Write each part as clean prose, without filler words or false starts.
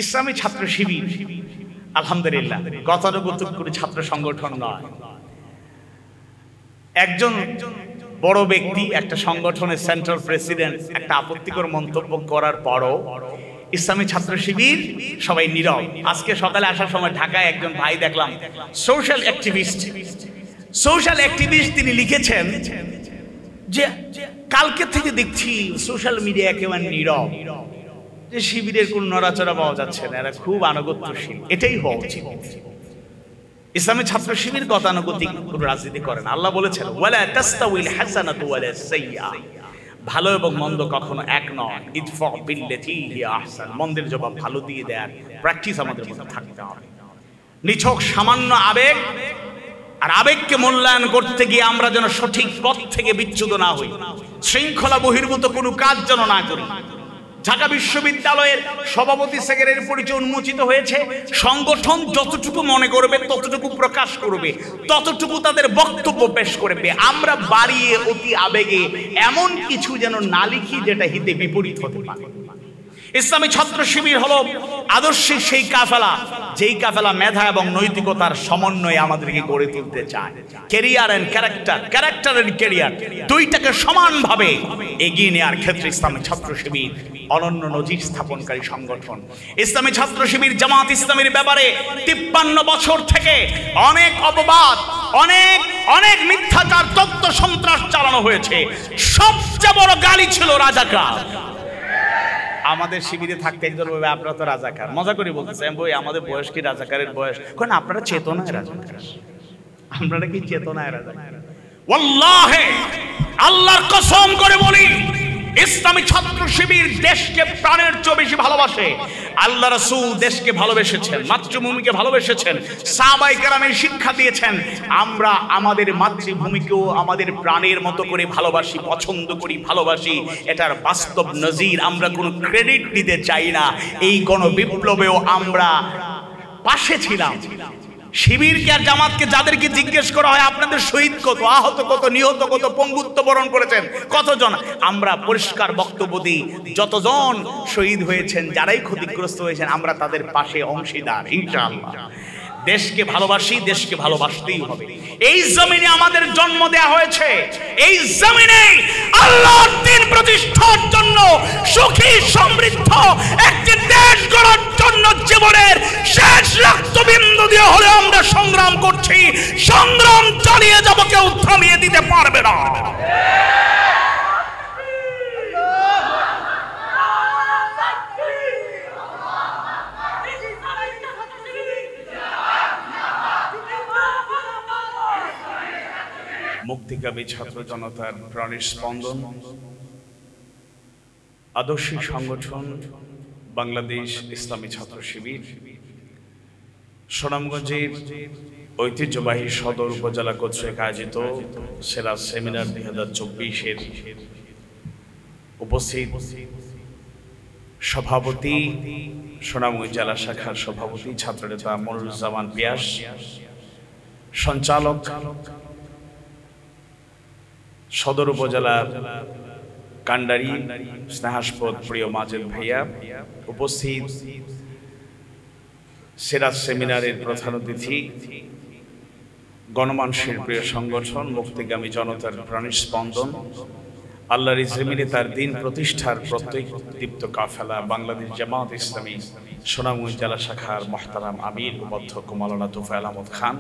ইসলামী ছাত্র শিবির আলহামদুলিল্লাহ গতানুগতিক করে ছাত্র সংগঠন নয়, একজন বড় ব্যক্তি একটা সংগঠনের সেন্ট্রাল প্রেসিডেন্ট একটা আপত্তিকর মন্তব্য করার পরও ইসলামী ছাত্র শিবির সবাই নীরব। আজকে সকালে আসার সময় ঢাকায় একজন ভাই দেখলাম সোশ্যাল অ্যাক্টিভিস্ট, তিনি লিখেছেন যে কালকে থেকে দেখছি সোশ্যাল মিডিয়া একেবারে নীরব, যে শিবিরের কোন নড়াচড়া পাওয়া যাচ্ছে না, এরা খুব আনুগত্যশীল। এটাই হওয়া উচিত। ইসলামী ছাত্র শিবির গতানুগতিক কোনো রাজনীতি করেন। আল্লাহ বলেছেন ওয়ালা তাস্তাউইল হাসানাতু ওয়ালা সাইয়্যা, ভালো এবং মন্দ কখনো এক নয়। ইদফা বিল্লাতি হিয়া আহসান, মন্দের জবাব ভালো দিয়ে দেয়ার প্র্যাকটিস আমাদের মধ্যে থাকতে হবে। নিছক সামান্য আবেগ আর আবেগকে মূল্যায়ন করতে গিয়ে আমরা যেন সঠিক পথ থেকে বিচ্যুত না হই, শৃঙ্খলা বহির্ভূত কোনো কাজ যেন না করি। ঢাকা বিশ্ববিদ্যালয়ের সভাপতি সেক্রেটারির পরিচয় উন্মোচিত হয়েছে। সংগঠন যতটুকু মনে করবে ততটুকু প্রকাশ করবে, ততটুকু তাদের বক্তব্য পেশ করবে। আমরা বাড়িয়ে অতি আবেগে এমন কিছু যেন না লিখি যেটা হিতে বিপরীত হতে পারে। ইসলামী ছাত্র শিবির হলো আদর্শিক সেই কাফেলা, যেই কাফেলা মেধা এবং নৈতিকতার সমন্বয়ে আমাদেরকে গড়ে তুলতে চায়। Career and character and career দুইটাকে সমানভাবে এগিয়ে নেওয়ার ক্ষেত্রে ইসলামী ছাত্র শিবির অনন্য নজির স্থাপনকারী সংগঠন। ইসলামী ছাত্র শিবির জামাত ইসলামীর ব্যাপারে 53 বছর থেকে অনেক অপবাদ, অনেক মিথ্যাচার, তথ্য সন্ত্রাস চালানো হয়েছে। সবচেয়ে বড় গালি ছিল রাজাকার। আমাদের শিবিরে থাকতে একজন বলবে আপনারা তো রাজাকার, মজা করে বলতেছেন বই আমাদের বয়স কি রাজাকারের বয়স? কারণ আপনারা চেতনায় রাজাকার, আপনারা কি চেতনায় রাজাকার? ওয়াল্লাহি আল্লাহর কসম করে বলি, ইসলামী ছাত্র শিবির দেশকে প্রাণের চেয়ে বেশি ভালোবাসে। আল্লাহ রাসূল দেশকে ভালোবেসেছেন, মাতৃভূমিকে ভালোবেসেছেন, সাহাবায়ে কেরামের শিক্ষা দিয়েছেন। আমরা আমাদের মাতৃভূমিকেও আমাদের প্রাণের মতো করে ভালোবাসি, পছন্দ করি, ভালোবাসি। এটার বাস্তব নজির। আমরা কোনো ক্রেডিট নিতে চাই না। এই গণবিপ্লবেও আমরা পাশে ছিলাম। শিবিরকে আর জামাতকে যাদেরকে জিজ্ঞেস করা হয় আপনাদের শহীদ কত, আহত কত, নিহত কত, পঙ্গুত্ব বরণ করেছেন কতজন, আমরা পরিষ্কার বক্তব্য দিই যতজন শহীদ হয়েছেন, যারাই ক্ষতিগ্রস্ত হয়েছেন, আমরা তাদের পাশে অংশীদার ইনশাআল্লাহ। দেশকে ভালোবাসি, দেশকে ভালোবাসতেই হবে। এই জমিনে আমাদের জন্ম দেয়া হয়েছে, এই জমিনে আল্লাহর দ্বীন প্রতিষ্ঠার জন্য, সুখী সমৃদ্ধ একটি দেশ গড়ার জন্য জীবনের শেষ রক্তবিন্দু দিয়ে হলে আমরা সংগ্রাম করছি। সংগ্রাম চালিয়ে যাব, কেউ থামিয়ে দিতে পারবে না। মুক্তিকামী ছাত্র জনতার প্রাণের স্পন্দন, আদর্শিক সংগঠন বাংলাদেশ ইসলামী ছাত্র শিবির সুনামগঞ্জের ঐতিহ্যবাহী সদর উপজেলা কর্তৃক আয়োজিত সেরা সেমিনার 2024-এর উপস্থিত সভাপতি, সুনামগঞ্জ জেলা শাখার সভাপতি ছাত্রনেতা মনিরুজ্জামান পিয়াস, সঞ্চালক সদর উপজেলার কান্ডারি স্নেহাস্পদ প্রিয় মাজেদ ভাইয়া, উপস্থিত সেরা সেমিনারের প্রধান অতিথি, গণমানুষের প্রিয় সংগঠন মুক্তিগামী জনতার প্রাণের স্পন্দন, আল্লাহর জমিনে তার দিন প্রতিষ্ঠার প্রত্যেক দীপ্ত কাফেলা বাংলাদেশ জামাত ইসলামী সুনামগঞ্জ জেলা শাখার মহতারাম আমির অধ্যক্ষ মাওলানা তোফায়েল আহমদ খান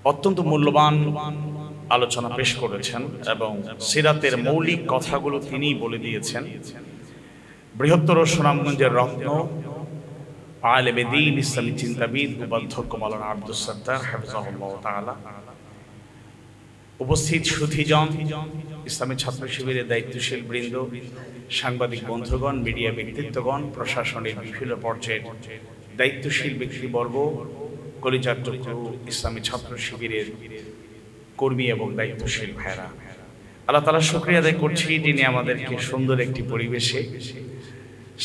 অত্যন্ত মূল্যবান আলোচনা পেশ করেছেন এবং সিরাতের মৌলিক কথাগুলো তিনি বলে দিয়েছেন। বৃহত্তর সুনামগঞ্জের রত্ন, আলেমে দ্বীন, ইসলামী চিন্তাবিদ অধ্যক্ষ মাওলানা আব্দুস সাত্তার হাফিজাহুল্লাহ তাআলা, উপস্থিত সুধীজন, ইসলামী ছাত্র শিবিরের দায়িত্বশীল বৃন্দ, সাংবাদিক বন্ধুগণ, মিডিয়া ব্যক্তিত্বগণ, প্রশাসনের বিভিন্ন পর্যায়ের দায়িত্বশীল ব্যক্তিবর্গ, কলিজার টুকরো ইসলামী ছাত্র শিবিরের কর্মী এবং দায়িত্বশীল ভাইরা, আল্লাহ তাআলা শুকরিয়া আদায় করছি যিনি আমাদেরকে সুন্দর একটি পরিবেশে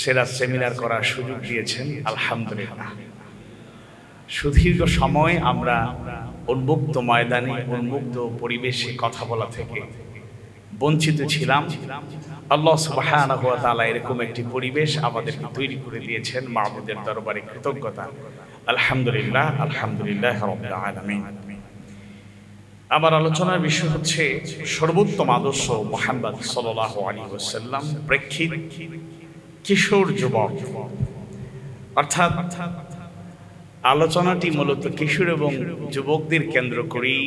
সেরা সেমিনার করার সুযোগ দিয়েছেন। আলহামদুলিল্লাহ, সুদীর্ঘ সময় আমরা উন্মুক্ত ময়দানে, উন্মুক্ত পরিবেশে কথা বলা থেকে বঞ্চিত ছিলাম। আল্লাহ সুবহানাহু ওয়া তাআলা এরকম একটি পরিবেশ আমাদেরকে তৈরি করে দিয়েছেন। মাবুদের দরবারে কৃতজ্ঞতা। আলহামদুলিল্লাহ, আলহামদুলিল্লাহ রাব্বিল আলামিন। আমার আলোচনার বিষয় হচ্ছে সর্বোত্তম আদর্শ মুহাম্মদ সাল্লাল্লাহু আলাইহি ওয়াসাল্লাম প্রেক্ষিত কিশোর যুবক। অর্থাৎ আলোচনাটি মূলত কিশোর এবং যুবকদের কেন্দ্র করেই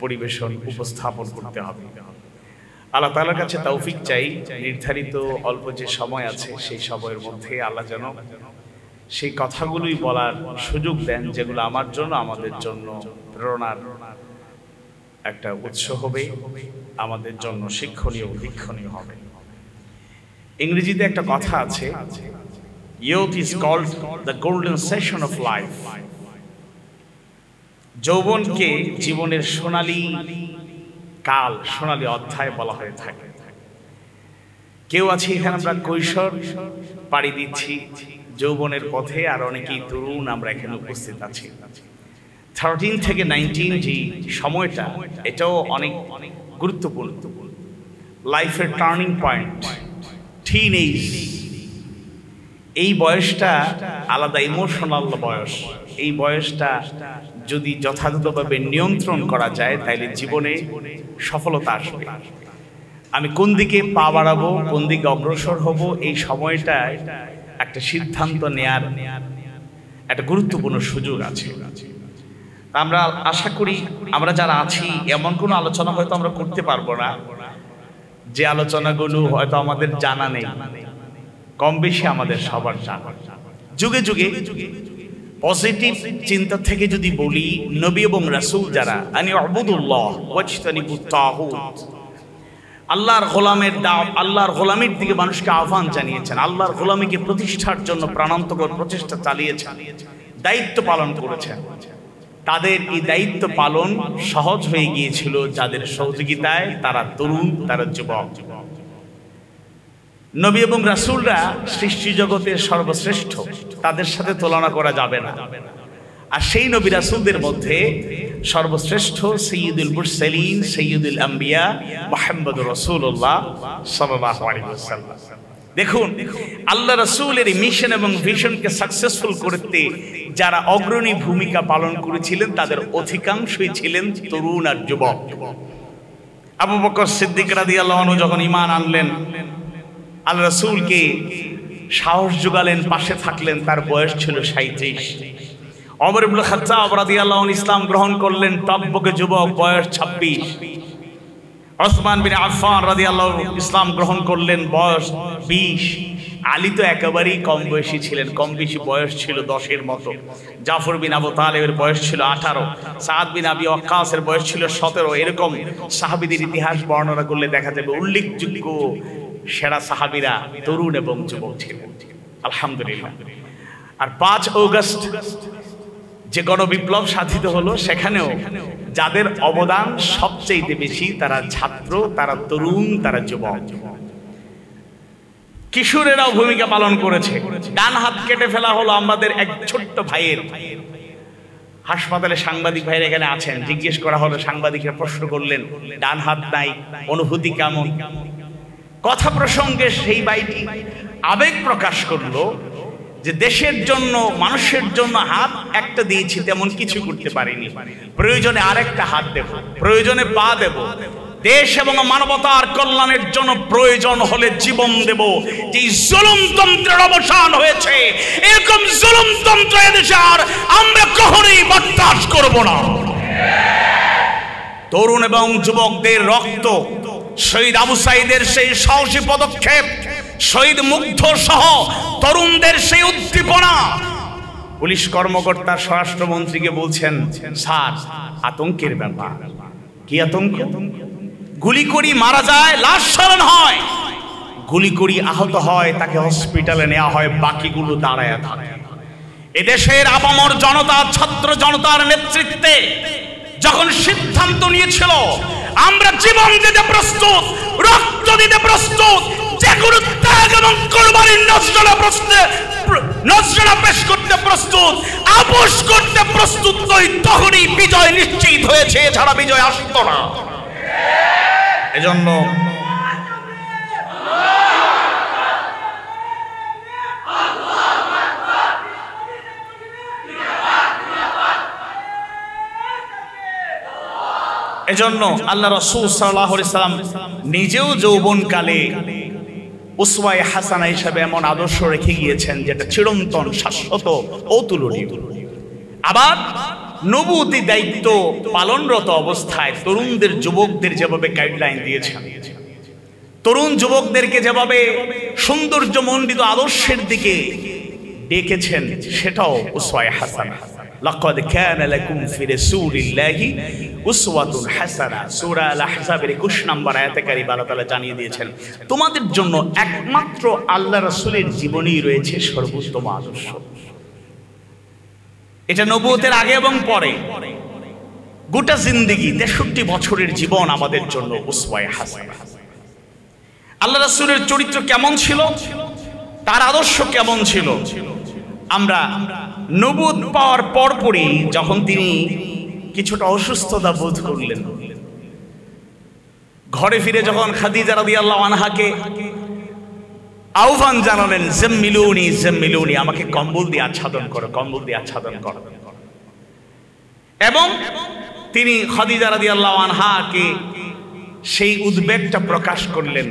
পরিবেশন উপস্থাপন করতে হবে। আল্লাহ তাআলার কাছে তৌফিক চাই, নির্ধারিত অল্প যে সময় আছে সেই সময়ের মধ্যে আল্লাহ যেন সেই কথাগুলোই বলার সুযোগ দেন যেগুলো আমার জন্য, আমাদের জন্য প্রেরণার একটা উৎস হবে, আমাদের জন্য শিক্ষণীয় দীক্ষণীয় হবে। ইংরেজিতে একটা কথা আছে, Youth is called the golden session of life. যৌবনকে জীবনের সোনালী কাল, সোনালী অধ্যায় বলা হয়ে থাকে। কেউ আছে এখানে আমরা কৈশোর পাড়ি দিচ্ছি যৌবনের পথে, আর অনেকেই তরুণ আমরা এখানে উপস্থিত আছি। 13 থেকে 19 যে সময়টা, এটাও অনেক গুরুত্বপূর্ণ, লাইফের টার্নিং পয়েন্ট, টিনএজ। এই বয়সটা আলাদা ইমোশনাল বয়স। এই বয়সটা যদি যথাযথভাবে নিয়ন্ত্রণ করা যায় তাহলে জীবনে সফলতা আসবে। আমি কোন দিকে পা বাড়াবো, কোন দিকে অগ্রসর হব, এই সময়টা একটা সিদ্ধান্ত নেয়ার একটা গুরুত্বপূর্ণ সুযোগ আছে। আমরা আশা করি আমরা যারা আছি এমন কোনো আলোচনা হয়তো আমরা করতে পারবো না যে আলোচনাগুলো হয়তো আমাদের জানা নেই। কম বেশি আমাদের সবার জানা। যুগে যুগে পজিটিভ চিন্তা থেকে যদি বলি, নবী এবং রাসূল যারা আনি উবুদুল্লাহ ওয়াজতানিবুত তাগুত, আল্লাহর গোলামের দাওয়াত, আল্লাহর গোলামির দিকে মানুষকে আহ্বান জানিয়েছেন, আল্লাহর গোলামিকে প্রতিষ্ঠার জন্য প্রাণান্তকর প্রচেষ্টা চালিয়েছেন, দায়িত্ব পালন করেছেন। তাদের এই দায়িত্ব পালন সহজ হয়ে গিয়েছিল যাদের সহযোগিতায়, তারা তরুণ, তারা যুবক। নবী এবং রাসূলরা সৃষ্টি জগতের সর্বশ্রেষ্ঠ, তাদের সাথে তুলনা করা যাবে না। আর সেই নবী রাসূলদের মধ্যে সর্বশ্রেষ্ঠ সাইয়্যিদুল মুরসালিন, সাইয়্যিদুল আম্বিয়া মুহাম্মদুর রাসূলুল্লাহ সাল্লাল্লাহু আলাইহি ওয়াসাল্লাম। দেখুন, আল্লাহ রাসূলের মিশন এবং ভিশনকে সাকসেসফুল করতে যারা অগ্রণী ভূমিকা পালন করেছিলেন তাদের অধিকাংশই ছিলেন তরুণ আর যুবক। আবু বকর সিদ্দিক রাদিয়াল্লাহু আনহু যখন ঈমান আনলেন, আল্লাহ রাসূলকে সাহস যোগালেন, পাশে থাকলেন, তার বয়স ছিল 37। ওমর ইবনে খাত্তাব রাদিয়াল্লাহু আনহু ইসলাম গ্রহণ করলেন, টকবকে যুবক, বয়স 26। ওসমান বিন আফফান রাদিয়াল্লাহু ইসলাম গ্রহণ করলেন, বয়স 20। আলী তো একেবারেই কম বয়সী ছিলেন, কম বেশি বয়স ছিল 10-এর মতো। জাফর বিন আবু তালেবের বয়স ছিল 18, সাদ বিন আবি ওয়াক্কাসের বয়স ছিল 17। এরকম সাহাবীদের ইতিহাস বর্ণনা করলে দেখা যাবে উল্লেখযোগ্য সেরা সাহাবীরা তরুণ এবং যুবক ছিলেন। আলহামদুলিল্লাহ। আর 5 আগস্ট যে গণবিপ্লব সাধিত হলো, সেখানেও যাদের অবদান সবচেয়ে বেশি তারা ছাত্র, তারা তরুণ, তারা যুবক। কিশোরেরাও ভূমিকা পালন করেছে। ডান হাত কেটে ফেলা হলো আমাদের এক ছোট্ট ভাইয়ের। হাসপাতালে সাংবাদিক ভাইয়ের এখানে আছেন, জিজ্ঞেস করা হলো, সাংবাদিকরা প্রশ্ন করলেন ডান হাত নাই, অনুভূতি কেমন? কথা প্রসঙ্গে সেই ভাইটি আবেগ প্রকাশ করলো যে দেশের জন্য, মানুষের জন্য হাত একটা দিয়েছি, তেমন কিছু করতে পারিনি, প্রয়োজনে আরেকটা হাত দেব, প্রয়োজনে পা দেব, দেশ এবং মানবতার কল্যাণের জন্য প্রয়োজন হলে জীবন দেব। যে জুলুমতন্ত্রের অবসান হয়েছে, এরকম জুলুমতন্ত্র এদেশে আর আমরা কখনোই বরদাস্ত করব না। তরুণ এবং যুবকদের রক্ত, শহীদ আবু সাঈদের সেই সাহসী পদক্ষেপ, শহীদ মুগ্ধ সহ তরুণদের সেই উদ্দীপনা। পুলিশ কর্মকর্তা স্বরাষ্ট্রমন্ত্রীকে বলছেন, স্যার আতঙ্কের ব্যাপার। কি আতঙ্ক? গুলি করি মারা যায়, লাশ স্মরণ হয়, গুলি করি আহত হয়, তাকে হসপিটালে নেওয়া হয়, বাকিগুলো দাঁড়ায় থাকে। এদেশের আপামর জনতা, ছাত্র জনতার নেতৃত্বে যখন সিদ্ধান্ত নিয়েছিল আমরা জীবন দিতে প্রস্তুত, রক্ত দিতে প্রস্তুত, যে কোনো ত্যাগ এবং কোরবানির নজরানা পেশ করতে প্রস্তুত, আপোষ করতে প্রস্তুত নই, তখনই বিজয় নিশ্চিত হয়েছে, এছাড়া বিজয় আসতো না। এজন্য আল্লাহ রাসূল সাল্লাল্লাহু আলাইহি সাল্লাম নিজেও যৌবনকালে উসওয়ায়ে হাসানা হিসেবে এমন আদর্শ রেখে গিয়েছেন যেটা চিরন্তন, শাশ্বত, অতুলনীয়। আবার নবুয়তি দায়িত্ব পালনরত অবস্থায় তরুণদের, যুবকদের যেভাবে গাইডলাইন দিয়েছেন, তরুণ যুবকদেরকে যেভাবে সৌন্দর্যমণ্ডিত আদর্শের দিকে ডেকেছেন, সেটাও উসওয়ায়ে হাসানা। লাকাদ কানা লাকুম ফি রাসূলিল্লাহি উসওয়াতুন হাসানা, সূরা আল আহজাবের 21 নম্বর আয়াতে কারিমা আল্লাহ তাআলা জানিয়ে দিয়েছেন, তোমাদের জন্য একমাত্র আল্লাহ রাসূলের জীবনেই রয়েছে সর্বোত্তম আদর্শ। এটা নবুয়তের আগে এবং পরে গোটা জিন্দেগি 63 বছরের জীবন আমাদের জন্য উসওয়ায়ে হাসানা। আল্লাহ রাসূলের চরিত্র কেমন ছিল, তার আদর্শ কেমন ছিল, আমরা নবুয়ত পাওয়ার পরপরই যখন তিনি কিছুটা অসুস্থতা বোধ করলেন, ঘরে ফিরে যখন খাদিজা রাদিয়াল্লাহু আনহাকে আহ্বান জানালেন, জাম্মিলুনি জাম্মিলুনি, আমাকে কম্বল দিয়ে আচ্ছাদন করো, কম্বল দিয়ে আচ্ছাদন করো, এবং তিনি খাদিজা রাদিয়াল্লাহু আনহাকে সেই উদ্বেগটা প্রকাশ করলেন,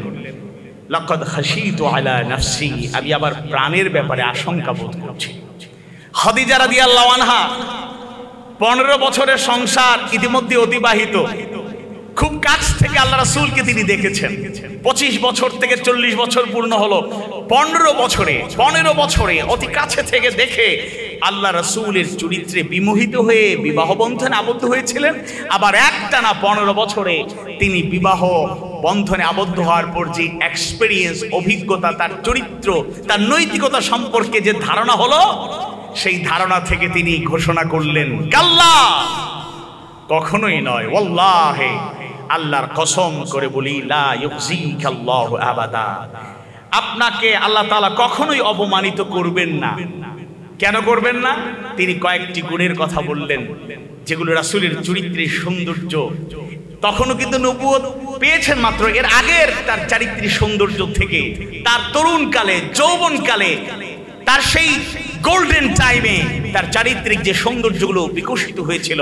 লাকাদ খাশিতু আলা নাফসি, আমি আবার প্রাণের ব্যাপারে আশঙ্কা বোধ করছি। খাদিজা রাদিয়াল্লাহু আনহা 15 বছরের সংসার ইতিমধ্যে অতিবাহিত, খুব কাছ থেকে আল্লাহ রাসূলকে তিনি দেখেছেন। 25 বছর থেকে 40 বছর পূর্ণ হলো, 15 বছরে অতি কাছে থেকে দেখে আল্লাহ রাসূলের চরিত্রে বিমোহিত হয়ে বিবাহ বন্ধনে আবদ্ধ হয়েছিলেন। আবার একটানা 15 বছরে তিনি বিবাহ বন্ধনে আবদ্ধ হওয়ার পর যে এক্সপেরিয়েন্স, অভিজ্ঞতা, তার চরিত্র, তার নৈতিকতা সম্পর্কে যে ধারণা হলো, সেই ধারণা থেকে তিনি ঘোষণা করলেন, কাল্লা, কখনোই নয়, ওয়াল্লাহি, আল্লাহর কসম করে বলি, লা ইউযিকাল্লাহু আবাদা, আপনাকে আল্লাহ তাআলা কখনোই অপমানিত করবেন না। কেন করবেন না? তিনি কয়েকটি গুণের কথা বললেন, যেগুলো রাসূলের চরিত্রের সৌন্দর্য। তখনও কিন্তু নবুয়ত পেয়েছেন মাত্র, এর আগের তার চারিত্রিক সৌন্দর্য থেকে তার তরুণকালে, যৌবনকালে, তার সেই গোল্ডেন টাইমে তার চারিত্রিক যে সৌন্দর্যগুলো বিকশিত হয়েছিল,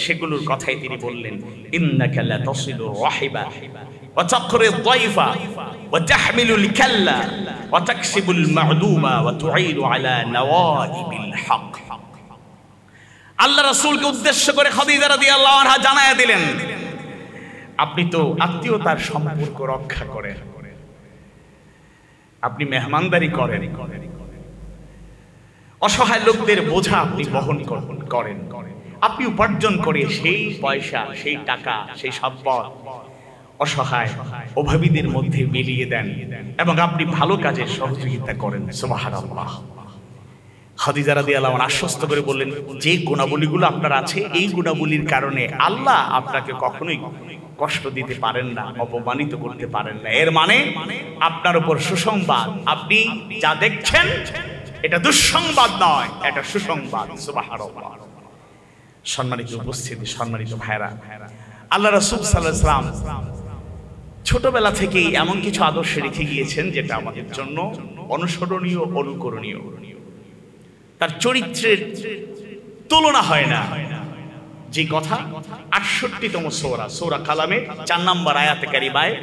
সেগুলোর কথাই তিনি বললেন, ইন্নাকা লা তাসিলু রাহিবা ওয়া তাকরি যায়ফা ওয়া তাহমিলুল কাল্লা ওয়া তাকসিবুল মা'দুমা ওয়া তুঈনু আলা নওয়াইবিল হক। আল্লাহ রাসূলকে উদ্দেশ্য করে খাদিজা রাদিয়াল্লাহু আনহা জানায়া দিলেন, আপনি তো আত্মীয়তার সম্পর্ক রক্ষা করেন, আপনি মেহমানদারি করেন, অসহায় লোকদের বোঝা আপনি বহন করেন, আপনি উপার্জন করে সেই পয়সা, সেই টাকা, সেই সম্পদ অসহায় অভাবীদের মধ্যে বিলিয়ে দেন, এবং আপনি ভালো কাজে সহযোগিতা করেন। সুবহানাল্লাহ। খাদিজা রাদিয়াল্লাহু আনহা আশ্বস্ত করে বললেন, যে গুণাবলীগুলো আপনার আছে, এই গুণাবলীর কারণে আল্লাহ আপনাকে কখনোই কষ্ট দিতে পারেন না, অপমানিত করতে পারেন না। এর মানে আপনার উপর সুসংবাদ, আপনি যা দেখছেন এটা দুঃসংবাদ নয়, এটা সুসংবাদ। সুবহানাল্লাহ। সম্মানিত উপস্থিতি, সম্মানিত ভাইরা, আল্লাহ রাসূল সাল্লাল্লাহু আলাইহি ওয়াসাল্লাম ছোটবেলা থেকেই এমন কিছু আদর্শ রেখে গিয়েছেন যেটা আমাদের জন্য অনুসরণীয়, অনুকরণীয়। তার চরিত্রের তুলনা হয় না। যে কথা 68তম সূরা কালামে 4 নম্বর আয়াতে কারিমায়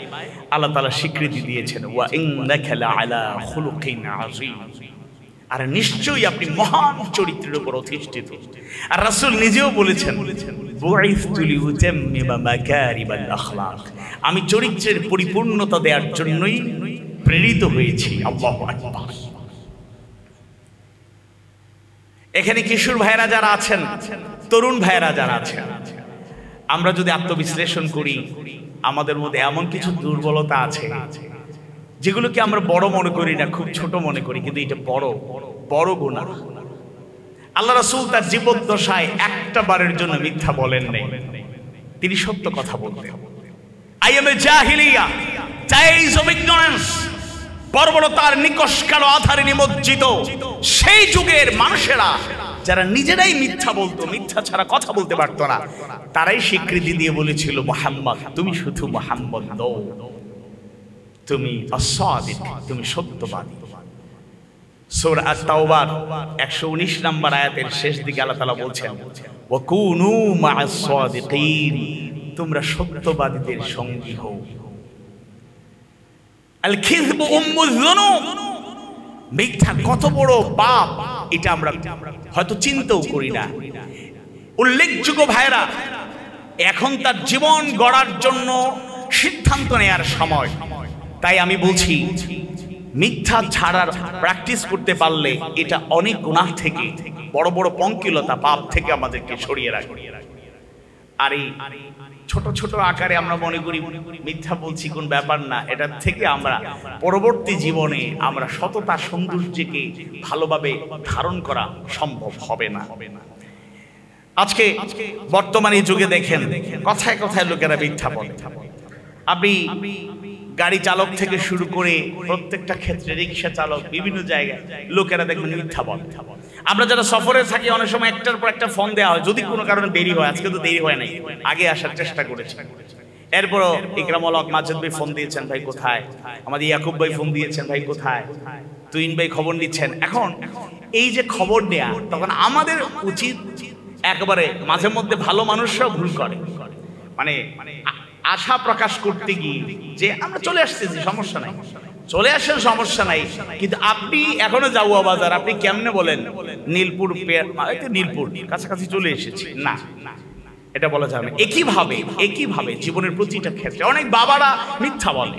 আল্লাহ তাআলা স্বীকৃতি দিয়েছেন, ওয়া ইন্নাকা লাআলা খুলুকিন আযীম, আর নিশ্চয়ই আপনি মহান চরিত্রের উপর অধিষ্ঠিত। আর রাসূল নিজেও বলেছেন, বুইসতু লিউতাম্মিমা মাকারিমাল আখলাক, আমি চরিত্রের পরিপূর্ণতা দেওয়ার জন্যই প্রেরিত হয়েছি। আল্লাহু আকবার। এখানে কিশোর ভাইরা যারা আছেন, তরুণ ভাইরা যারা আছেন, আমরা যদি আত্মবিশ্লেষণ করি, আমাদের মধ্যে এমন কিছু দুর্বলতা আছে যেগুলোকে আমরা বড় মনে করি না, খুব ছোট মনে করি, কিন্তু এটা বড় বড় গুনাহ। আল্লাহ রাসূল তার জীবদ্দশায় একটা বারের জন্য মিথ্যা বলেন নাই, তিনি সত্য কথা বলতেন। আইয়ামে জাহিলিয়া, days of ignorance, বর্বরতার নিকষ কালো আধারে নিমজ্জিত সেই যুগের মানুষেরা যারা নিজেরাই মিথ্যা বলতো, মিথ্যা ছাড়া কথা বলতে পারতো না, তারাই স্বীকৃতি দিয়ে বলেছিল মুহাম্মদ তুমি শুধু মুহাম্মদ নও, তুমি আস-সাদিক, তুমি সত্যবাদী। সূরা আত-তাওবার 119 নম্বর আয়াতের শেষ দিকে আল্লাহ তাআলা বলছেন ওয়া কুনু মা'আস-সাদিকিন, তোমরা সত্যবাদীদের সঙ্গী হও। আল কিযবু উম্মুয যুনুব, মিথ্যা কত বড় পাপ এটা আমরা হয়তো চিন্তাও করি না। উল্লেখযোগ্য ভাইরা, এখন তার জীবন গড়ার জন্য সিদ্ধান্ত নেয়ার সময়। তাই আমি বলছি মিথ্যা ছাড়ার প্র্যাকটিস করতে পারলে এটা অনেক গুনাহ থেকে, বড় বড় পঙ্কিলতা পাপ থেকে আমাদেরকে সরিয়ে রাখে। আর এই ছোট ছোট আকারে আমরা মনে করি মিথ্যা বলছি কোন ব্যাপার না, এটার থেকে আমরা পরবর্তী জীবনে আমরা সততা সৌন্দর্যকে ভালোভাবে ধারণ করা সম্ভব হবে না। আজকে বর্তমানে যুগে দেখেন কথায় কথায় লোকেরা মিথ্যা বলে। আপনি গাড়ি চালক থেকে শুরু করে প্রত্যেকটা ক্ষেত্রে, রিক্সা চালক, বিভিন্ন জায়গায় লোকেরা দেখবেন মিথ্যা বলে। আমরা যারা সফরে থাকি অনেক সময় একটার পর একটা ফোন দেওয়া হয়, যদি কোনো কারণে দেরি হয়, আজকে তো দেরি হয় নাই, আগে আসার চেষ্টা করেছে। এরপরও ইকরামুল হক মাজিদ ভাই ফোন দিয়েছেন, ভাই কোথায়? আমাদের ইয়াকুব ভাই ফোন দিয়েছেন, ভাই কোথায়? তুইন ভাই খবর নিচ্ছেন। এখন এই যে খবর নেয়া, তখন আমাদের উচিত একেবারে মাঝে মধ্যে ভালো মানুষরাও ভুল করে, মানে আশা প্রকাশ করতে গিয়ে যে আমরা চলে আসতেছি, সমস্যা নাই, চলে আসেন, সমস্যা নাই, কিন্তু আপনি এখনো যাওয়া বাজার, আপনি কেমনে বলেন নীলপুর নীলপুর কাছাকাছি চলে এসেছি? না, এটা বলা যাবে। একইভাবে জীবনের প্রতিটা ক্ষেত্রে অনেক বাবারা মিথ্যা বলে।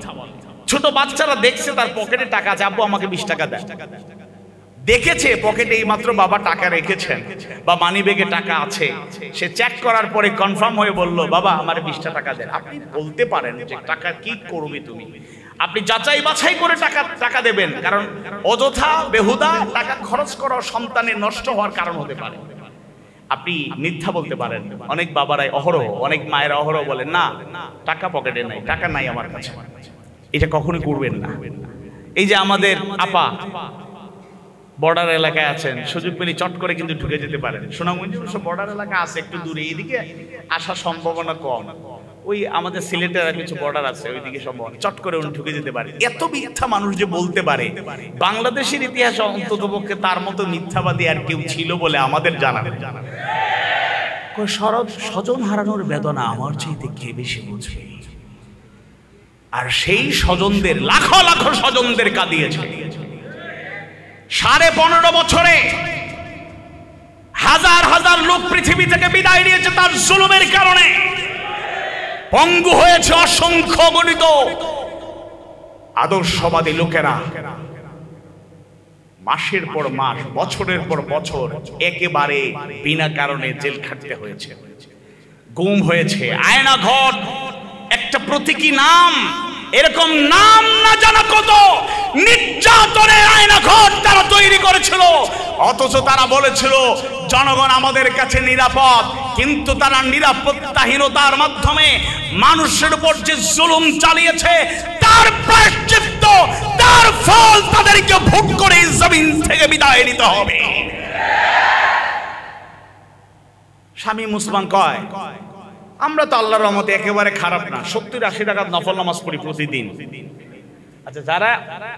ছোট বাচ্চারা দেখছে তার পকেটে টাকা আছে, আব্বু আমাকে 20 টাকা দেয়। দেখেছে পকেটে এই মাত্র বাবা টাকা রেখেছেন বা মানি ব্যাগে টাকা আছে, সে চেক করার পরে কনফার্ম হয়ে বলল বাবা আমার 20টা টাকা দেন। আপনি বলতে পারেন যে টাকা কি করবে তুমি, আপনি যাচাই বাছাই করে টাকা দেবেন, কারণ অযথা বেহুদা টাকা খরচ করা সন্তানের নষ্ট হওয়ার কারণ হতে পারে। আপনি মিথ্যা বলতে পারেন। অনেক বাবারাই অহরহ, অনেক মায়েরা অহরহ বলেন না টাকা পকেটে নাই, টাকা নাই আমার কাছে। এটা কখনোই করবেন না। এই যে আমাদের আপা বর্ডার এলাকায় আছেন, সুযোগ পেলে চট করে কিন্তু ঢুকে যেতে পারেন। সোনামগঞ্জ বর্ডার এলাকা আছে একটু দূরে, এইদিকে আসার সম্ভাবনা কম। ওই আমাদের সিলেটের কিছু বর্ডার আছে, ওইদিকে সম্ভাবনা, চট করে উনি ঢুকে যেতে পারে। এত মিথ্যা মানুষ যে বলতে পারে, বাংলাদেশের ইতিহাসে অন্ততপক্ষে তার মতো মিথ্যাবাদী আর কেউ ছিল বলে আমাদের জানা নেই। স্বজন হারানোর বেদনা আমার চাইতে কে বেশি বুঝবে? আর সেই স্বজনদের, লাখো লাখো স্বজনদের কাঁদিয়েছে। 15.5 বছরে হাজার হাজার লোক পৃথিবী থেকে বিদায় নিয়েছে তার জুলুমের কারণে। পঙ্গু হয়েছে অসংখ্য গণিত আদর্শবাদী লোকেরা। মাসের পর মাস, বছরের পর বছর একেবারে বিনা কারণে জেল খাটতে হয়েছে, গুম হয়েছে। আয়না ঘর একটা প্রতীকী নাম, এরকম নাম না জানা কত নির্যাতনের আয়না ঘর তারা তৈরি করেছিল, অথচ তারা বলেছিল জনগণ আমাদের কাছে নিরাপদ। কিন্তু তারা নিরাপত্তাহীনতার মাধ্যমে মানুষের উপর যে জুলুম চালিয়েছে তার প্রায়শ্চিত্ত, তার ফল তাদেরকে ভোগ করে জমিন থেকে বিদায় নিতে হবে। স্বামী মুসলমান কয় আমরা তো আল্লাহর রহমতে একেবারে খারাপ না, 70-80 টাকা নফল নামাজ পড়ি প্রতিদিন। আচ্ছা, যারা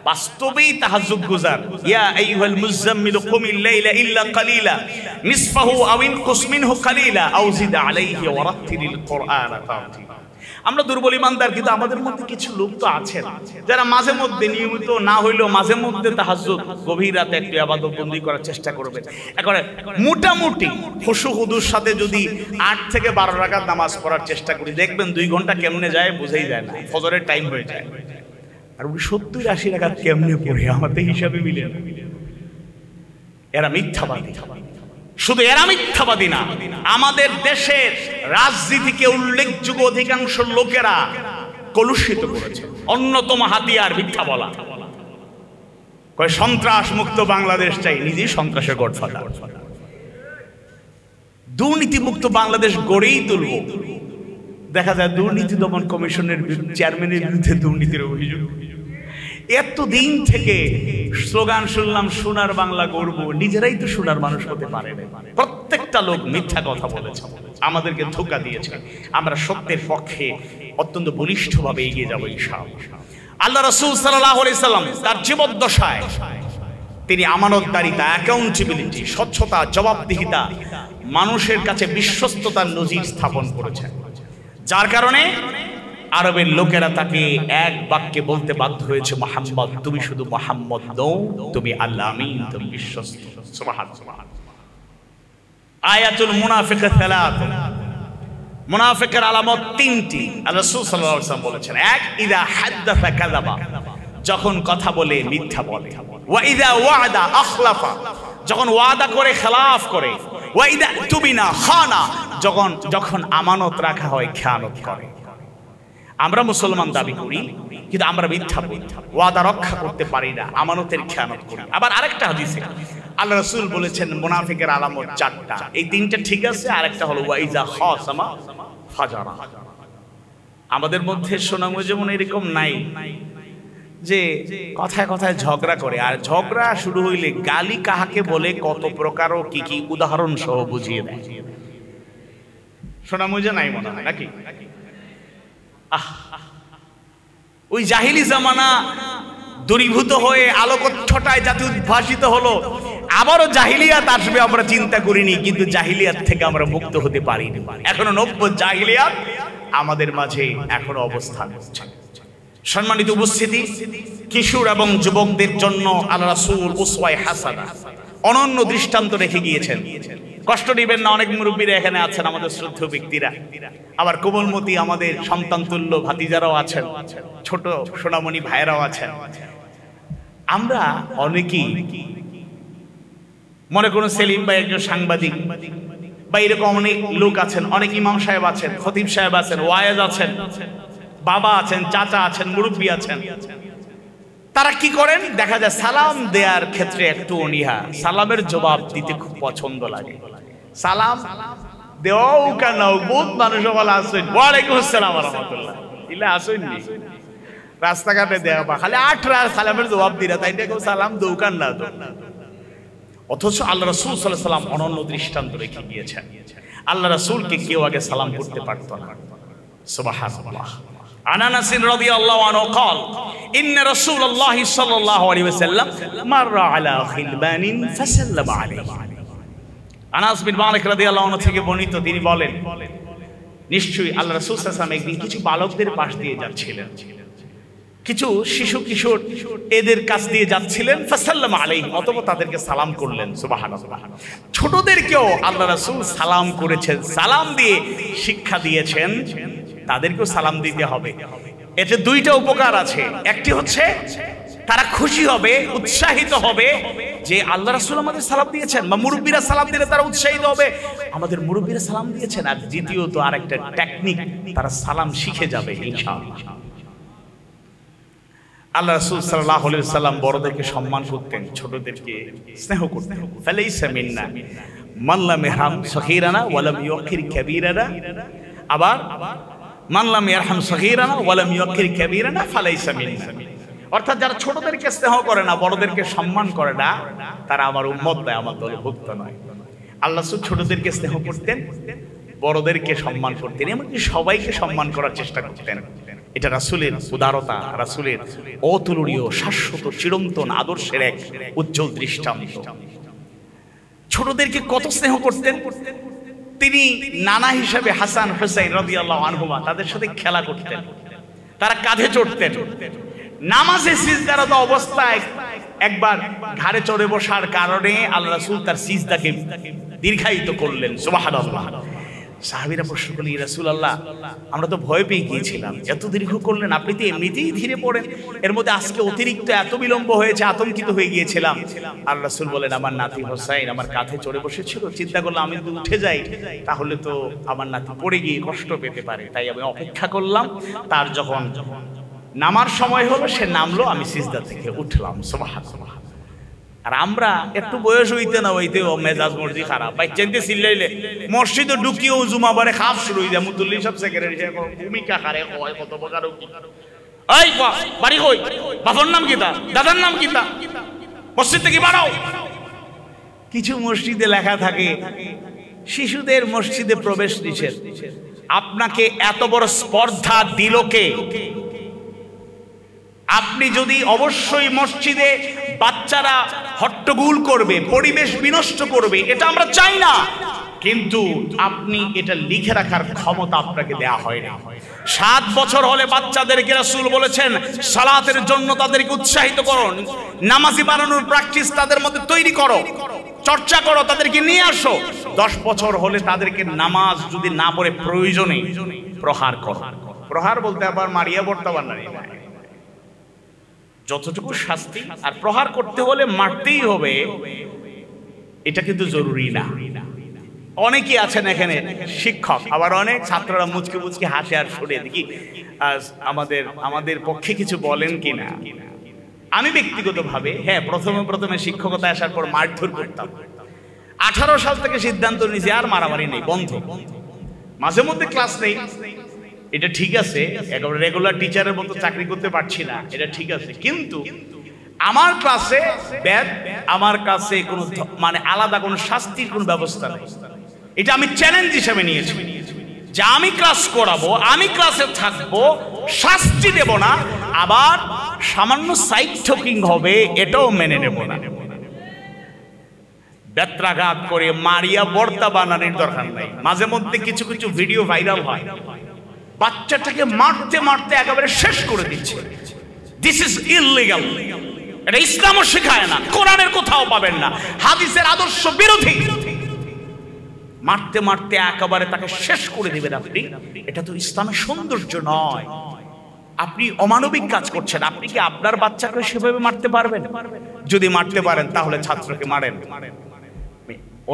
বাস্তবেই তাহাজ্জুদ গুজার, ইয়া আইয়ুহাল মুযাম্মিলু কুমিল লাইলা ইল্লা কালিলা নিসফাহু আও ইনকুস মিনহু কালিলা আও জিদ আলাইহি ওয়া রাত্তিলিল কুরআনা তারতিলা। আমরা দুর্বল ইমানদার, কিন্তু আমাদের মধ্যে কিছু লোক তো আছেন যারা মাঝে মধ্যে, নিয়মিত না হইলেও মাঝে মধ্যে তাহাজ্জুদ গভীর রাতে একটু ইবাদত বন্দি করার চেষ্টা করবেন। এখন মোটামুটি খুশু হুদুর সাথে যদি 8 থেকে 12 রাকাত নামাজ পড়ার চেষ্টা করি, দেখবেন 2 ঘন্টা কেমনে যায় বোঝাই যায় না, ফজরের টাইম হয়ে যায়। আর 70-80 রাকাত কেমনে পড়ে আমাদের হিসাবে মিলে না। এরা মিথ্যাবাদী। শুধু এরা মিথ্যাবাদী না, আমাদের দেশের রাজনীতিকে উল্লেখযোগ্য অধিকাংশ লোকেরা কলুষিত করেছে। অন্যতম হাতিয়ার মিথ্যা বলা। কয় সন্ত্রাস মুক্ত বাংলাদেশ চাই, নিজেই সন্ত্রাসের গডফাদার। দুর্নীতি মুক্ত বাংলাদেশ গড়েই তুলব। দেখা যায় দুর্নীতি দমন কমিশনের চেয়ারম্যানের বিরুদ্ধে দুর্নীতির অভিযোগ, এতদিন থেকে স্লোগান শুনলাম সোনার বাংলা গড়ব, নিজেরাই তো সোনার মানুষ হতে পারে না। প্রত্যেকটা লোক মিথ্যা কথা বলেছে, আমাদেরকে ধোঁকা দিয়েছে। আমরা সত্যের পক্ষে অত্যন্ত বলিষ্ঠভাবে এগিয়ে যাবো ইনশাআল্লাহ। আল্লাহ রাসূল সাল্লাল্লাহু আলাইহি সাল্লাম তার জীবদ্দশায় তিনি আমানতদারিতা, অ্যাকাউন্টেবিলিটি, স্বচ্ছতা, জবাবদিহিতা, মানুষের কাছে বিশ্বস্ততার নজির স্থাপন করেছেন, যার কারণে আরবের লোকেরা তাকে এক বাক্যে বলতে বাধ্য হয়েছে, মুহাম্মদ, তুমি শুধু মুহাম্মদ নও, তুমি আল্লাহ আমিন, তুমি বিশ্বস্ত। সুবহানাল্লাহ। আয়াতুল মুনাফিক সালাত, মুনাফিকের আলামত তিনটি। আল্লাহ রাসূল সাল্লাল্লাহু আলাইহি ওয়াসাল্লাম বলেছেন, এক, ইযা হাদাসা কাযাবা, যখন কথা বলে মিথ্যা বলে। ওয়া ইযা ওয়াদা আখলাফা, যখন ওয়াদা করে খেলাফ করে। ওয়া ইযা তুবিনা খানা, যখন আমানত রাখা হয় খেয়ানত করে। আমরা মুসলমান দাবি করি, কিন্তু আমরা মিথ্যা বলি, ওয়াদা রক্ষা করতে পারি না, আমানতের খেয়ানত করি। আবার আরেকটা হাদিসে আল্লাহ রাসূল বলেছেন মুনাফিকের আলামত চারটা, এই তিনটা ঠিক আছে, আরেকটা হলো ওয়া ইযা খাসামা ফাজারা। আমাদের মধ্যে শোনামো যেমন এরকম নাই যে কথায় কথায় ঝগড়া করে, আর ঝগড়া শুরু হইলে গালি কাহাকে বলে কত প্রকার ও কি কি উদাহরণ সহ বুঝিয়ে দেয়। শোনামো যে নাই মনে হয় নাকি? ওই জাহিলি জামানা দূরীভূত হয়ে আলোকচ্ছটায় জাতি উদ্ভাসিত হলো, আবারও জাহিলিয়াত আসবে আমরা চিন্তা করিনি, কিন্তু জাহিলিয়াত থেকে আমরা মুক্ত হতে পারিনি। এখনো নব্য জাহিলিয়াত আমাদের মাঝে এখনো অবস্থান করছে। সম্মানিত উপস্থিতি, কিশোর এবং যুবকদের জন্য আল্লাহ রাসূল উসওয়ায়ে হাসানা, অনন্য দৃষ্টান্ত রেখে গিয়েছেন। কষ্ট নেবেন না, অনেক মুরব্বীরা এখানে আছেন, আমাদের শ্রদ্ধেয় ব্যক্তিরা, আবার কোমলমতি আমাদের সন্তান তুল্য ভাতিজারাও আছেন, ছোট সোনামণি ভাইয়েরাও আছেন। আমরা অনেকেই মনে করুন সেলিম ভাই একজন সাংবাদিক, বা এরকম অনেক লোক আছেন, অনেক ইমাম সাহেব আছেন, খতিব সাহেব আছেন, ওয়ায়েজ আছেন, বাবা আছেন, চাচা আছেন, মুরব্বী আছেন। তারা কি করেন? দেখা যায় সালাম দেওয়ার ক্ষেত্রে একটু অনীহা, সালামের জবাব দিতে খুব পছন্দ লাগে। সালাম দেওয়াও কেন, বহুত মানুষ বলা আসেন ওয়ালাইকুম আসসালাম ওয়া রাহমাতুল্লাহ, ইলা আসেননি রাস্তাঘাটে দেওয়া বা খালি ৮ রাত সালামের জবাব দিরা, তাই দেখো সালাম দৌকান না তো। অথচ আল্লাহ রাসূল সাল্লাল্লাহু আলাইহি ওয়াসাল্লাম অনন্য দৃষ্টান্ত রেখে গিয়েছেন। আল্লাহ রাসূলকে কেউ আগে সালাম করতে পারত না। সুবহানাল্লাহ। আনাস রাদিয়াল্লাহু আনহু قال ان رسول الله صلى الله عليه وسلم مر على خلبان فسلم عليه। আনাস বিন মালিক রাদিয়াল্লাহু আনহু থেকে বর্ণিত, তিনি বলেন, নিশ্চয়ই আল্লাহ রাসূল সাল্লাল্লাহু আলাইহি ওয়াসাল্লাম একদিন কিছু বালকদের পাশ দিয়ে যাচ্ছিলেন, কিছু শিশু কিশোর এদের কাছ দিয়ে যাচ্ছিলেন। ফাসাল্লামা আলাইহিম, অতঃপর তাদেরকে সালাম করলেন। সুবহানাল্লাহ। ছোটদেরকেও আল্লাহ রাসূল সালাম করেছেন, সালাম দিয়ে শিক্ষা দিয়েছেন তাদেরকেও সালাম দিতে হবে। এতে দুইটা উপকার আছে। একটি হচ্ছে তারা খুশি হবে, উৎসাহিত হবে যে আল্লাহ রাসূল আমাদের সালাম দিয়েছেন, বা মুরব্বীরা সালাম দিলে তারা উৎসাহিত হবে আমাদের মুরব্বীরা সালাম দিয়েছেন। আর দ্বিতীয়ত আরেকটা টেকনিক, তারা সালাম শিখে যাবে ইনশাআল্লাহ। আল্লাহ রাসূল সাল্লাল্লাহু আলাইহি ওয়াসাল্লাম বড়দেরকে সম্মান করতেন, ছোটদেরকে স্নেহ করতেন। ফালাইসা মিন্না মান লাম ইয়ারহাম সগীরানা ওয়া লাম ইউকির কাবীরানা। আবার মান লাম ইয়ারহাম সগীরানা ওয়া লাম ইউকির কাবীরানা ফালাইসা মিন্না। অর্থাৎ যারা ছোটদেরকে স্নেহ করে না, বড়দেরকে সম্মান করে না, তারা আমার উম্মত নয়, আমার দলভুক্ত নয়। আল্লাহ রাসূল ছোটদেরকে স্নেহ করতেন, বড়দেরকে সম্মান করতেন, এমনকি সবাইকে সম্মান করার চেষ্টা করতেন। এটা রাসূলের উদারতা, রাসূলের অতুলনীয় শাশ্বত চিরন্তন আদর্শের এক উজ্জ্বল দৃষ্টান্ত। ছোটদেরকে কত স্নেহ করতেন তিনি। নানা হিসেবে হাসান হুসাইন রাদিয়াল্লাহু আনহুমা, তাদের সাথে খেলা করতেন, তারা কাঁধে চড়তেন। নামাজে সিজদারত অবস্থায় একবার ঘাড়ে চড়ে বসার কারণে আল্লাহ রাসূল তার সিজদাকে দীর্ঘায়িত করলেন। সুবহানাল্লাহ। সাহাবীরা প্রশ্ন করলেন, ইয়া রাসূলুল্লাহ, আমরা তো ভয় পেয়ে গিয়েছিলাম, এত দীর্ঘ করলেন, আপনি তো এমনিতেই ধীরে পড়েন, এর মধ্যে আজকে অতিরিক্ত এত বিলম্ব হয়েছে, আতঙ্কিত হয়ে গিয়েছিলাম। আল্লাহ রাসূল বলেন, আমার নাতি হোসাইন আমার কাঁধে চড়ে বসেছিল, চিন্তা করলাম আমি যদি উঠে যাই তাহলে তো আমার নাতি পড়ে গিয়ে কষ্ট পেতে পারে, তাই আমি অপেক্ষা করলাম। তার যখন নামার সময় হলো, সে নামলো, আমি সিজদা থেকে উঠলাম। সুবহানাল্লাহ। আর আমরা একটু বয়স হইতে না হইতে মেজাজ মর্জি খারাপ, বাইচাইতে চিল্লাইলে মসজিদে ঢুকিয়েও জুমাবারে খাপ শুরু হয়ে যায়, মুতুল্লি সব সেক্রেটারি ভূমিকা খারে হয় কত প্রকার। এই বাড়ি কই, বাবার নাম কি তা, দাদার নাম কি তা, মসজিদ থেকে বাড়াও। কিছু মসজিদে লেখা থাকে শিশুদের মসজিদে প্রবেশ নিষেধ। আপনাকে এত বড় স্পর্ধা দিল কে? আপনি যদি অবশ্যই মসজিদে বাচ্চারা হট্টগোল করবে, পরিবেশ বিনষ্ট করবে, এটা আমরা চাই না, কিন্তু আপনি এটা লিখে রাখার ক্ষমতা আপনাকে দেয়া হয় না। 7 বছর হলে বাচ্চাদেরকে রাসূল বলেছেন সালাতের জন্য তাদেরকে উৎসাহিত করো, নামাজি বানানোর প্র্যাকটিস তাদের মধ্যে তৈরি করো, চর্চা করো, তাদেরকে নিয়ে আসো। 10 বছর হলে তাদেরকে নামাজ যদি না পড়ে প্রয়োজনে প্রহার করো। প্রহার বলতে আবার মারিয়া বর্তমান না, যতটুকু শাস্তি, আর প্রহার করতে হলে মারতেই হবে, এটা কিন্তু জরুরি না। অনেকেই আছেন এখানে শিক্ষক, আবার অনেক ছাত্ররা মুচকি মুচকি হাসে আর শুনে দেখি আমাদের পক্ষে কিছু বলেন কিনা। আমি ব্যক্তিগতভাবে হ্যাঁ, প্রথমে শিক্ষকতা আসার পর মারধর করতাম। 18 সাল থেকে সিদ্ধান্ত নিয়েছি আর মারামারি নেই, বন্ধ। মাঝে মধ্যে ক্লাস নেই, এটা ঠিক আছে, একেবারে রেগুলার টিচারের মতো চাকরি করতে পারছি না, এটা ঠিক আছে, কিন্তু আমার ক্লাসে আমার কাছে কোনো মানে আলাদা কোনো শাস্তির কোনো ব্যবস্থা নেই। এটা আমি চ্যালেঞ্জ হিসেবে নিয়েছি যে আমি ক্লাস করাবো, আমি ক্লাসে থাকবো, শাস্তি দেব না, আবার সামান্য সাইড টকিং হবে এটাও মেনে নেব না। বেত্রাঘাত করে মারিয়া বর্তা বানানোর দরকার নাই। মাঝে মধ্যে কিছু কিছু ভিডিও ভাইরাল হয়, বাচ্চাটাকে মারতে মারতে একেবারে শেষ করে দিচ্ছে। দিস ইজ ইললিগাল, এটা ইসলামও শেখায় না, কোরআনের কোথাও পাবেন না, হাদিসের আদর্শ বিরোধী। মারতে মারতে একেবারে তাকে শেষ করে দিবেন আপনি, এটা তো ইসলামের সৌন্দর্য নয়। আপনি অমানবিক কাজ করছেন। আপনি কি আপনার বাচ্চাকে সেভাবে মারতে পারবেন? যদি মারতে পারেন তাহলে ছাত্রকে মারেন,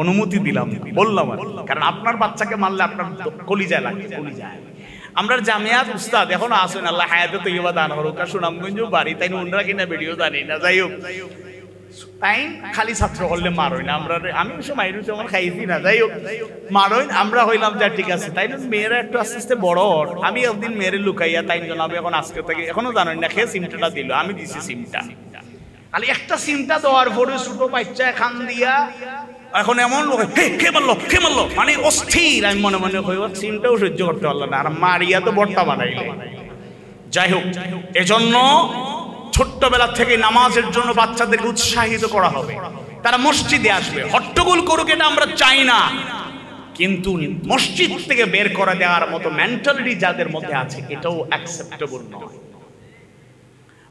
অনুমতি দিলাম, বললাম, কারণ আপনার বাচ্চাকে মারলে আপনার কলিজায় লাগে, কলিজায়। আমরা জামিয়াত উস্তাদ এখন আসেন, আল্লাহ হায়াতে তৈয়বা দান করুক, সুনামগঞ্জ বাড়ি, তাই ওনারা কিনা ভিডিও জানি না, যাই হোক, তাই খালি ছাত্র হলে মারই না আমরা, আমি সময় আমার খাইছি না, যাই হোক মারই আমরা, হইলাম যা ঠিক আছে। তাই মেয়েরা একটু আস্তে আস্তে বড়, আমি একদিন মেয়েরে লুকাইয়া তাই জানাবে, এখন আজকে থেকে এখনো জানেন না, খেয়ে সিমটা দিল, আমি দিছি সিমটা, খালি একটা সিমটা দেওয়ার পরে ছোট বাচ্চা খান দিয়া এখন এমন কে মারলো মানে অস্থির। আমি মনে মনে হই সিমটাও সহ্য করতে পারলাম না, আর মারিয়া তো বর্তা বানাইলে। যাই হোক, এজন্য ছোট্টবেলা থেকে নামাজের জন্য বাচ্চাদেরকে উৎসাহিত করা হবে, তারা মসজিদে আসবে, হট্টগোল করুক এটা আমরা চাই না, কিন্তু মসজিদ থেকে বের করে দেওয়ার মতো মেন্টালিটি যাদের মধ্যে আছে এটাও অ্যাকসেপ্টেবল নয়।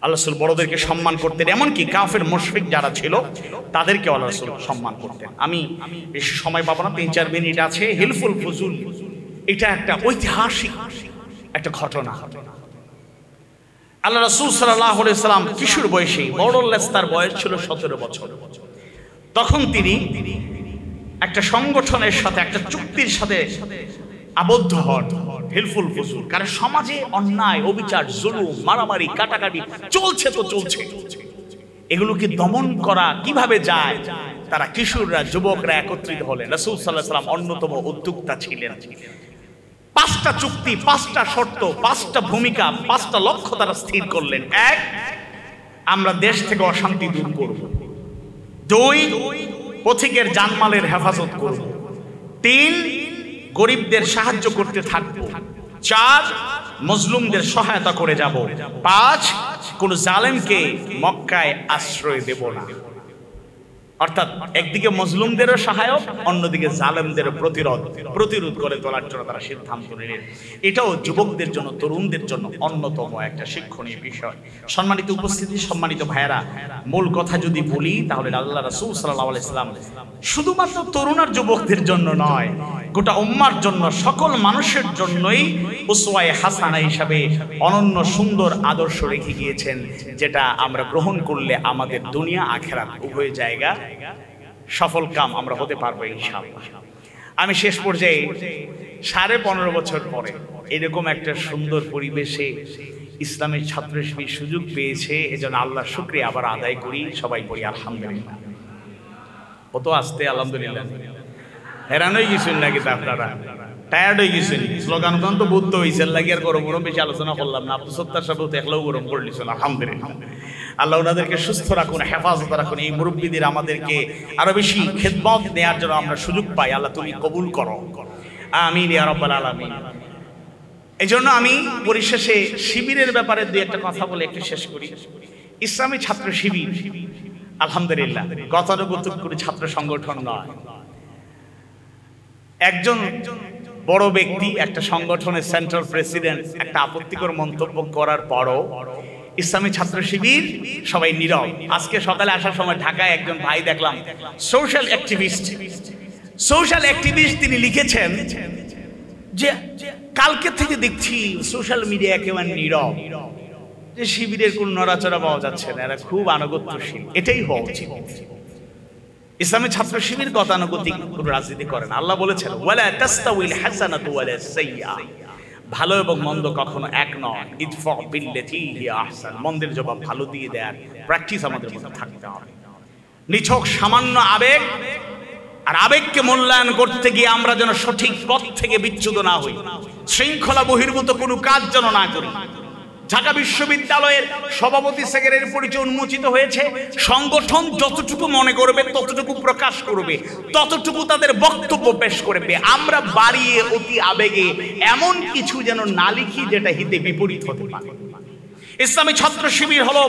আল্লাহ রাসূল বড়দেরকে সম্মান করতেন, এমনকি কাফের মুশরিক যারা ছিল তাদেরকে আল্লাহ রাসূল সম্মান করতেন। আমি বেশি সময় পাবো না, 3-4 মিনিট আছে। হিলফুল ফুজুল এটা একটা ঐতিহাসিক একটা ঘটনা। আল্লাহ রাসূল সাল্লাল্লাহু আলাইহি সাল্লাম কিশোর বয়সে, বড় তার বয়স ছিল 17 বছর, তখন তিনি একটা সংগঠনের সাথে, একটা চুক্তির সাথে আবদ্ধ হন, হিলফুল ফুজুল। কারণ সমাজে অন্যায়, অবিচার, জুলুম, মারামারি, কাটাকাটি চলছে তো চলছে, এগুলোকে দমন করা কিভাবে যায়? তারা কিশোররা, যুবকরা একত্রিত হলেন। রাসূল সাল্লাল্লাহু আলাইহি সাল্লাম অন্যতম উদ্যোক্তা ছিলেন। 5টা চুক্তি, 5টা শর্ত, 5টা ভূমিকা, 5টা লক্ষ্য তারা স্থির করলেন। 1, আমরা দেশ থেকে অশান্তি দূর করব। 2, পথিকের জানমালের হেফাজত করব। 3, গরিবদের সাহায্য করতে থাকব। 4, মজলুমদের সহায়তা করে যাব। 5, কোন জালেমকে মক্কায় আশ্রয় দেব না। অর্থাৎ একদিকে মজলুমদেরও সহায়ক, অন্যদিকে জালেমদেরও প্রতিরোধ করে তোলার জন্য তারা সিদ্ধান্ত নিলেন। এটাও যুবকদের জন্য, তরুণদের জন্য অন্যতম একটা শিক্ষণীয় বিষয়। সম্মানিত উপস্থিতি, সম্মানিত ভাইয়েরা, মূল কথা যদি বলি তাহলে আল্লাহ রাসূল সাল্লাল্লাহু আলাইহি সাল্লাম শুধুমাত্র তরুণ আর যুবকদের জন্য নয়, গোটা উম্মার জন্য, সকল মানুষের জন্যই উসওয়ায়ে হাসানা হিসাবে অনন্য সুন্দর আদর্শ রেখে গিয়েছেন, যেটা আমরা গ্রহণ করলে আমাদের দুনিয়া আখিরাত উভয় জায়গা সফল কাম আমরা হতে পারবো ইনশাআল্লাহ। আমি শেষ পর্যায়ে 15.5 বছর পরে এরকম একটা সুন্দর পরিবেশে ইসলামের ছাত্র হিসেবে সুযোগ পেয়েছে, এজন্য আল্লাহর শুকরিয়া আবার আদায় করি। সবাই পড়ি আলহামদুলিল্লাহ। কত আসতে আলহামদুলিল্লাহ, হেরান হয়ে গেছেন নাকি আপনারা? টায়ার্ড হয়ে গেছেন, স্লোগান তো বুদ্ধ হয়েছে লাগে আর গরম গরম বেশি আলোচনা করলাম না। আব্দুল সত্তার সাহেব দেখলেও গরম করে নিয়েছেন। আলহামদুলিল্লাহ, আল্লাহ ওনাদেরকে সুস্থ রাখুন, হেফাজত রাখুন। এই মুরব্বীদের আমাদেরকে আরো বেশি খেদমত নেওয়ার জন্য আমরা সুযোগ পাই। আল্লাহ তুমি কবুল করো, আমিন ইয়া রাব্বাল আলামিন। এই জন্য আমি পরিশেষে শিবিরের ব্যাপারে দুই একটা কথা বলে একটু শেষ করি। ইসলামী ছাত্র শিবির আলহামদুলিল্লাহ গতানুগতিক করে ছাত্র সংগঠন নয়। একজন বড় ব্যক্তি একটা সংগঠনের সেন্ট্রাল প্রেসিডেন্ট একটা আপত্তিকর মন্তব্য করার পরও ইসলামী ছাত্র শিবির সবাই নীরব। আজকে সকালে আসার সময় ঢাকায় একজন ভাই দেখলাম, সোশ্যাল অ্যাক্টিভিস্ট, তিনি লিখেছেন যে কালকে থেকে দেখছি সোশ্যাল মিডিয়া একেবারে নীরব, যে শিবিরের কোন নড়াচড়া পাওয়া যাচ্ছে না, এরা খুব আনুগত্যশীল। এটাই হওয়া উচিত। ইসলামী ছাত্র শিবির গতানুগতিক কোন রাজনীতি করে না। আল্লাহ বলেছেন ওয়ালা তাস্তাউইল হাসানাতু ওয়ালা সাইয়্যা, ভালো এবং মন্দ কখনো এক নয়। ইদফা বিল্লাতি হিয়া আহসান, মন্দের জবাব ভালো দিয়ে দেয়ার প্র্যাকটিস আমাদের মধ্যে থাকতে হবে। নিছক সামান্য আবেগ আর আবেগকে মূল্যায়ন করতে গিয়ে আমরা যেন সঠিক পথ থেকে বিচ্যুত না হই, শৃঙ্খলা বহির্ভূত কোনো কাজ যেন না করি। ঢাকা বিশ্ববিদ্যালয়ের সভাপতি সেক্রেটারির পরিচয় উন্মোচিত হয়েছে। সংগঠন যতটুকু মনে করবে ততটুকু প্রকাশ করবে, ততটুকু তাদের বক্তব্য পেশ করবে। আমরা বাড়িয়ে অতি আবেগে এমন কিছু যেন না লিখি যেটা হিতে বিপরীত হতে পারে। ইসলামী ছাত্র শিবির হলো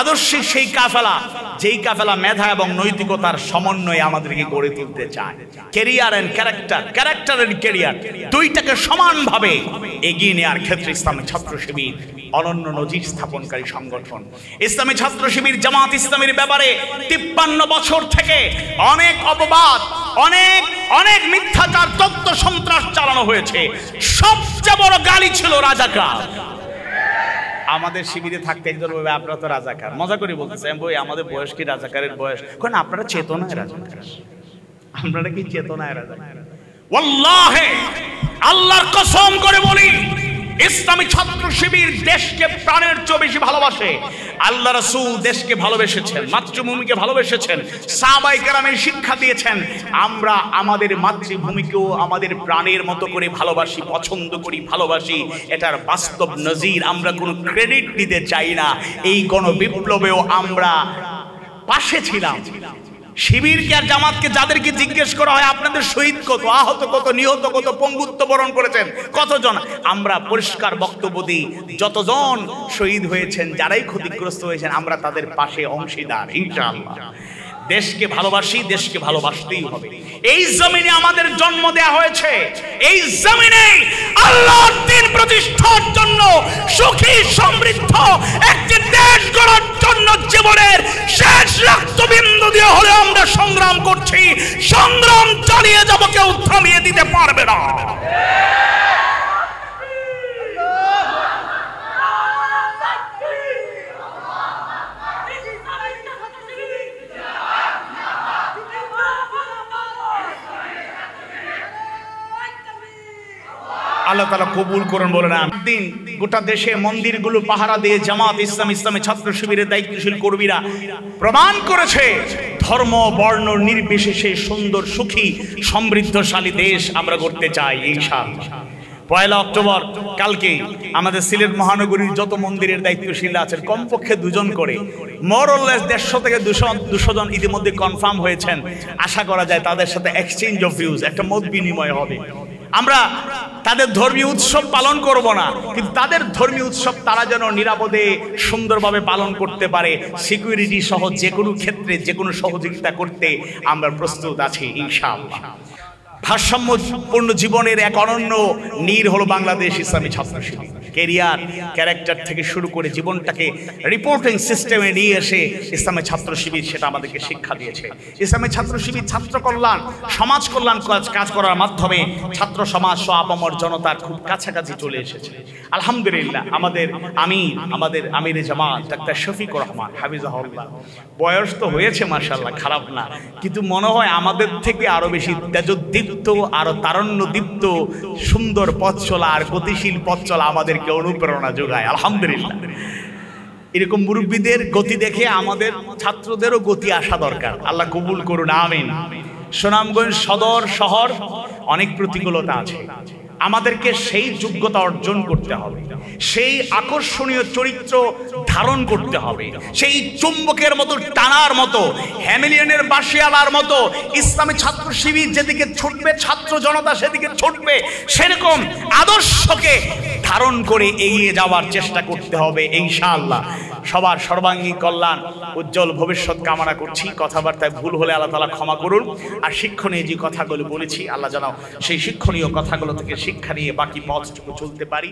আদর্শিক সেই কাফেলা, যেই কাফেলা মেধা এবং নৈতিকতার সমন্বয়ে আমাদেরকে গড়ে তুলতে চায়। Career and character and career দুইটাকে সমানভাবে এগিয়ে নেওয়ার ক্ষেত্রে ইসলামী ছাত্র শিবির অনন্য নজির স্থাপনকারী সংগঠন। ইসলামী ছাত্র শিবির জামাত ইসলামীর ব্যাপারে 53 বছর থেকে অনেক অপবাদ, অনেক মিথ্যাচার, তথ্য সন্ত্রাস চালানো হয়েছে। সবচেয়ে বড় গালি ছিল রাজাকার। আমাদের শিবিরে থাকতে একজন বলবে আপনারা তো রাজাকার, মজা করে বলতেছেন বই আমাদের বয়স কি রাজাকারের বয়স? কারণ আপনারা চেতনায় রাজাকার, আপনারা কি চেতনায় রাজাকার? ওয়াল্লাহি আল্লাহর কসম করে বলি, ইসলামী ছাত্র শিবির দেশকে প্রাণের চেয়ে বেশি ভালোবাসে। আল্লাহ রাসূল দেশকে ভালোবেসেছেন, মাতৃভূমিকে ভালোবেসেছেন, সাহাবায়ে কেরামের শিক্ষা দিয়েছেন। আমরা আমাদের মাতৃভূমিকেও আমাদের প্রাণের মতো করে ভালোবাসি, পছন্দ করি, ভালোবাসি। এটার বাস্তব নজির। আমরা কোনো ক্রেডিট দিতে চাই না। এই গণবিপ্লবেও আমরা পাশে ছিলাম। শিবিরকে আর জামাতকে যাদেরকে জিজ্ঞেস করা হয় আপনাদের শহীদ কত, আহত কত, নিহত কত, পঙ্গুত্ব বরণ করেছেন কতজন, আমরা পরিষ্কার বক্তব্য দিই যতজন শহীদ হয়েছেন, যারাই ক্ষতিগ্রস্ত হয়েছেন, আমরা তাদের পাশে অংশীদার ইনশাআল্লাহ। দেশকে ভালোবাসি, দেশকে ভালোবাসতেই হবে। এই জমিনে আমাদের জন্ম দেয়া হয়েছে, এই জমিনে আল্লাহর দ্বীন প্রতিষ্ঠার জন্য, সুখী সমৃদ্ধ একটি দেশ গড়ার জন্য জীবনের শেষ রক্তবিন্দু দিয়ে হলে আমরা সংগ্রাম করছি। সংগ্রাম চালিয়ে যাব, কেউ থামিয়ে দিতে পারবে না। আল্লাহ তাআলা কবুল করুন বলেন আমিন। গোটা দেশে মন্দিরগুলো পাহারা দিয়ে জামাত ইসলামী ছাত্র শিবিরের দায়িত্বশীল কর্মীরা প্রমাণ করেছে ধর্ম বর্ণ নির্বিশেষে সুন্দর সুখী সমৃদ্ধশালী দেশ আমরা গড়তে চাই ইনশাআল্লাহ। 1 অক্টোবর কালকে আমাদের সিলেট মহানগরীর যত মন্দিরের দায়িত্বশীল আছেন কমপক্ষে 2 জন করে, মোরলেস 150 থেকে 200 জন ইতিমধ্যে কনফার্ম হয়েছেন। আশা করা যায় তাদের সাথে এক্সচেঞ্জ অফ ভিউজ, একটা মত বিনিময় হবে। আমরা তাদের ধর্মীয় উৎসব পালন করব না, কিন্তু তাদের ধর্মীয় উৎসব তারা যেন নিরাপদে সুন্দরভাবে পালন করতে পারে, সিকিউরিটি সহ যে কোনো ক্ষেত্রে যে কোনো সহযোগিতা করতে আমরা প্রস্তুত আছি ইনশাআল্লাহ। ভারসাম্যপূর্ণ জীবনের এক অনন্য নীড় হলো বাংলাদেশ ইসলামী ছাত্র শিবির। ক্যারিয়ার ক্যারেক্টার থেকে শুরু করে জীবনটাকে রিপোর্টিং সিস্টেমে নিয়ে এসে ইসলামী ছাত্র শিবির সেটা আমাদেরকে শিক্ষা দিয়েছে। ইসলামী ছাত্র শিবির ছাত্র কল্যাণ, সমাজ কল্যাণ কাজ করার মাধ্যমে ছাত্র সমাজ সহ আপামর জনতার খুব কাছাকাছি চলে এসেছে আলহামদুলিল্লাহ। আমাদের আমিরে জামাত ডাক্তার শফিকুর রহমান হাফিজাহুল্লাহ, বয়স তো হয়েছে মাশাআল্লাহ, খারাপ না, কিন্তু মনে হয় আমাদের থেকে আরো বেশি তেজোদ্দীপ্ত, আরো তারুণ্যদীপ্ত সুন্দর পথ চলা আর গতিশীল পথ চলা আমাদেরকে অনুপ্রেরণা যোগায় আলহামদুলিল্লাহ। এরকম মুরব্বীদের গতি দেখে আমাদের ছাত্রদেরও গতি আসা দরকার। আল্লাহ কবুল করুন আমিন। সুনামগঞ্জ সদর শহর অনেক প্রতিকূলতা আছে, আমাদেরকে সেই যোগ্যতা অর্জন করতে হবে, সেই আকর্ষণীয় চরিত্র ধারণ করতে হবে, সেই চুম্বকের মতো টানার মতো, হ্যামিলিয়নের বাঁশিয়ালার মতো ইসলামী ছাত্র শিবির যেদিকে ছুটবে, ছাত্র জনতা সেদিকে ছুটবে, সেরকম আদর্শকে ধারণ করে এগিয়ে যাওয়ার চেষ্টা করতে হবে ইনশাআল্লাহ। সবার সর্বাঙ্গীন কল্যাণ, উজ্জ্বল ভবিষ্যৎ কামনা করছি। কথাবার্তায় ভুল হলে আল্লাহ তাআলা ক্ষমা করুন। আর শিক্ষণীয় যে কথাগুলো বলেছি, আল্লাহ যেন সেই শিক্ষণীয় কথাগুলো থেকে শিক্ষা নিয়ে বাকি পথটুকু চলতে পারি।